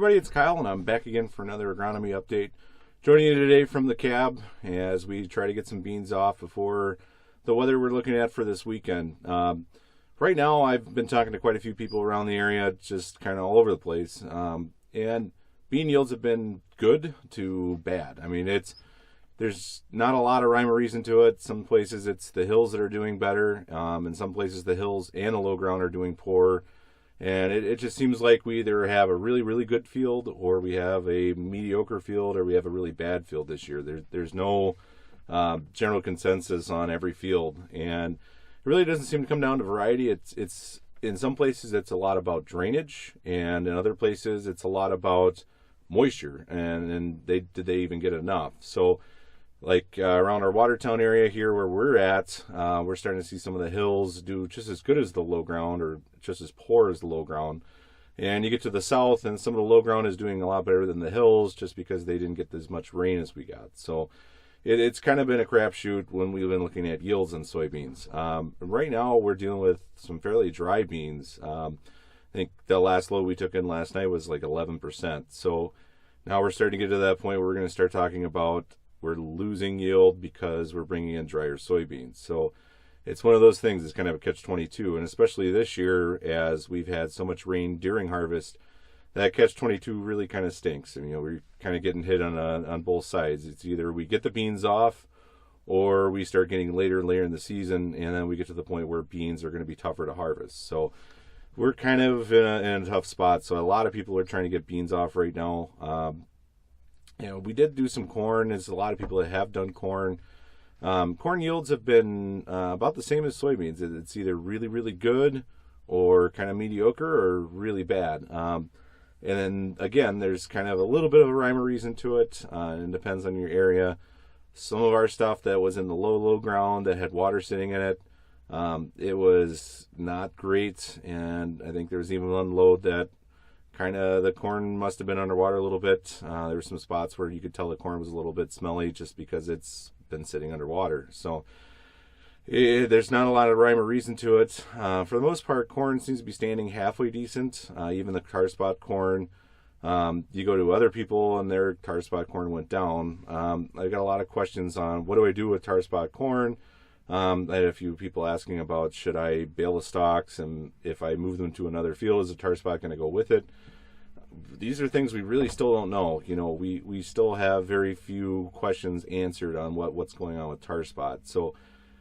everybody, it's Kyle, and I'm back again for another agronomy update. Joining you today from the cab as we try to get some beans off before the weather we're looking at for this weekend. Right now, I've been talking to quite a few people around the area, just kind of all over the place, and bean yields have been good to bad. I mean, there's not a lot of rhyme or reason to it. Some places it's the hills that are doing better, in some places the hills and the low ground are doing poor. And it just seems like we either have a really, really good field, or we have a mediocre field, or we have a really bad field this year. There's no general consensus on every field, and it really doesn't seem to come down to variety. It's in some places it's a lot about drainage, and in other places it's a lot about moisture, and did they even get enough? So, like around our Watertown area here where we're at, we're starting to see some of the hills do just as good as the low ground, or just as poor as the low ground. And you get to the south, and some of the low ground is doing a lot better than the hills, just because they didn't get as much rain as we got. So it's kind of been a crapshoot when we've been looking at yields on soybeans. Right now, we're dealing with some fairly dry beans. I think the last load we took in last night was like 11%. So now we're starting to get to that point where we're going to start talking about we're losing yield because we're bringing in drier soybeans. So it's one of those things. It's kind of a catch-22, and especially this year as we've had so much rain during harvest, that catch-22 really kind of stinks. I mean, we're kind of getting hit on both sides. It's either we get the beans off, or we start getting later and later in the season, and then we get to the point where beans are going to be tougher to harvest. So we're kind of in a tough spot. So a lot of people are trying to get beans off right now. We did do some corn. There's a lot of people that have done corn. Corn yields have been about the same as soybeans. It's either really, really good, or kind of mediocre, or really bad. And then, again, there's kind of a little bit of a rhyme or reason to it. It depends on your area. Some of our stuff that was in the low ground that had water sitting in it, it was not great. And I think there was even one load that kind of the corn must have been underwater a little bit. There were some spots where you could tell the corn was a little bit smelly just because it's been sitting underwater. So there's not a lot of rhyme or reason to it. For the most part, corn seems to be standing halfway decent. Even the tar spot corn. You go to other people and their tar spot corn went down. I got a lot of questions on what do I do with tar spot corn. I had a few people asking about should I bale the stalks, and if I move them to another field, is the tar spot going to go with it? These are things we really still don't know. We still have very few questions answered on what's going on with tar spot. So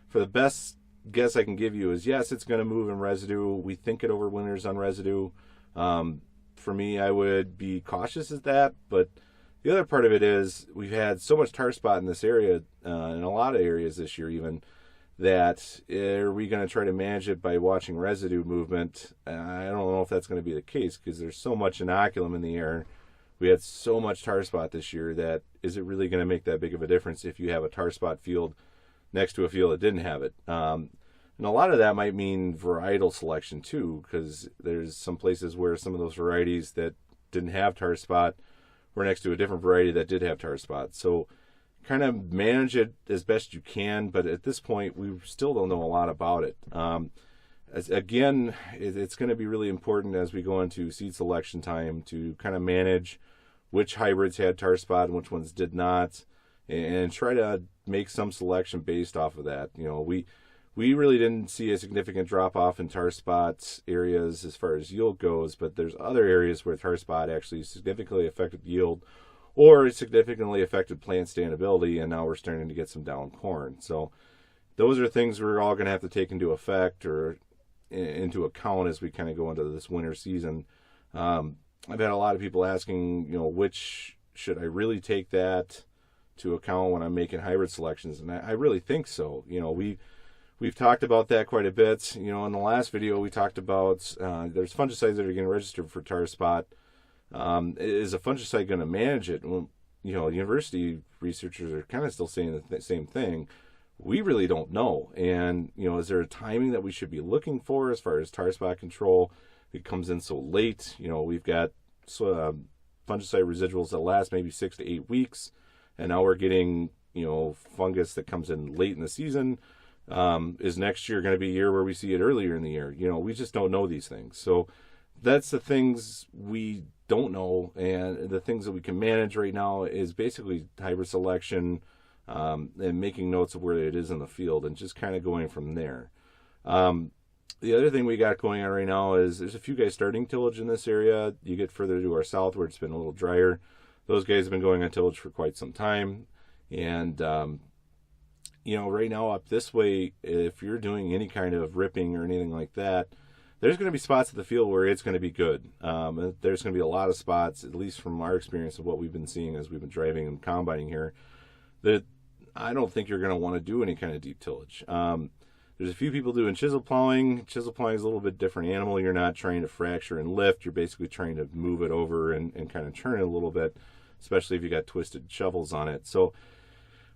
for the best guess I can give you is yes, it's going to move in residue. We think it overwinters on residue. For me, I would be cautious at that, but the other part of it is we've had so much tar spot in this area, in a lot of areas this year even, that are we going to try to manage it by watching residue movement? I don't know if that's going to be the case, because there's so much inoculum in the air. We had so much tar spot this year that is it really going to make that big of a difference if you have a tar spot field next to a field that didn't have it? And a lot of that might mean varietal selection too, because there's some places where some of those varieties that didn't have tar spot were next to a different variety that did have tar spot. So kind of manage it as best you can, but at this point we still don't know a lot about it. It's going to be really important as we go into seed selection time to kind of manage which hybrids had tar spot and which ones did not, and try to make some selection based off of that. We really didn't see a significant drop off in tar spot areas as far as yield goes, but there's other areas where tar spot actually significantly affected yield, or it significantly affected plant standability, and now we're starting to get some down corn. So those are things we're all going to have to take into effect or into account as we kind of go into this winter season. I've had a lot of people asking, which should I really take that to account when I'm making hybrid selections? And I really think so. We've talked about that quite a bit. In the last video we talked about there's fungicides that are getting registered for tar spot. Is a fungicide going to manage it? Well, university researchers are kind of still saying the same thing. We really don't know. And, is there a timing that we should be looking for as far as tar spot control? It comes in so late. We've got fungicide residuals that last maybe 6 to 8 weeks. And now we're getting, fungus that comes in late in the season. Is next year going to be a year where we see it earlier in the year? We just don't know these things. So that's the things we don't know, and the things that we can manage right now is basically hybrid selection, and making notes of where it is in the field and just kind of going from there. The other thing we got going on right now is there's a few guys starting tillage in this area. You get further to our south where it's been a little drier. Those guys have been going on tillage for quite some time. And, right now up this way, if you're doing any kind of ripping or anything like that, there's going to be spots of the field where it's going to be good. There's going to be a lot of spots, at least from our experience of what we've been seeing as we've been driving and combining here, that I don't think you're going to want to do any kind of deep tillage. There's a few people doing chisel plowing. Chisel plowing is a little bit different animal. You're not trying to fracture and lift. You're basically trying to move it over and kind of turn it a little bit, especially if you got twisted shovels on it. So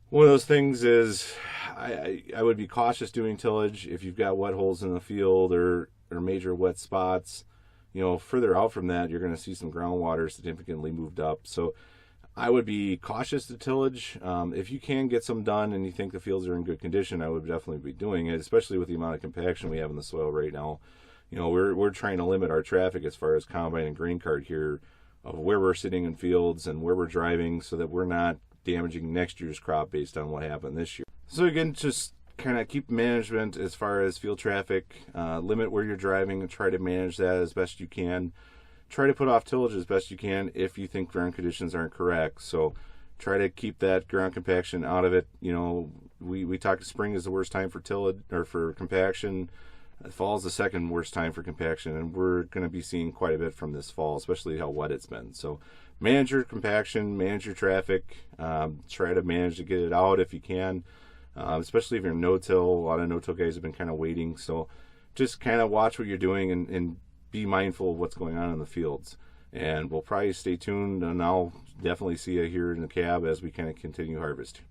one of those things is I would be cautious doing tillage if you've got wet holes in the field or major wet spots. Further out from that, you're going to see some groundwater significantly moved up. So I would be cautious to tillage. If you can get some done and you think the fields are in good condition, I would definitely be doing it, especially with the amount of compaction we have in the soil right now. We're trying to limit our traffic as far as combine and grain cart here, of where we're sitting in fields and where we're driving, so that we're not damaging next year's crop based on what happened this year. So again, just kind of keep management as far as field traffic, limit where you're driving and try to manage that as best you can. Try to put off tillage as best you can if you think ground conditions aren't correct. So try to keep that ground compaction out of it. We talked spring is the worst time for tillage or for compaction. Fall is the second worst time for compaction, and we're going to be seeing quite a bit from this fall, especially how wet it's been. So manage your compaction, manage your traffic, try to manage to get it out if you can, especially if you're no-till. A lot of no-till guys have been kind of waiting. So just kind of watch what you're doing and be mindful of what's going on in the fields. And we'll probably stay tuned, and I'll definitely see you here in the cab as we kind of continue harvest.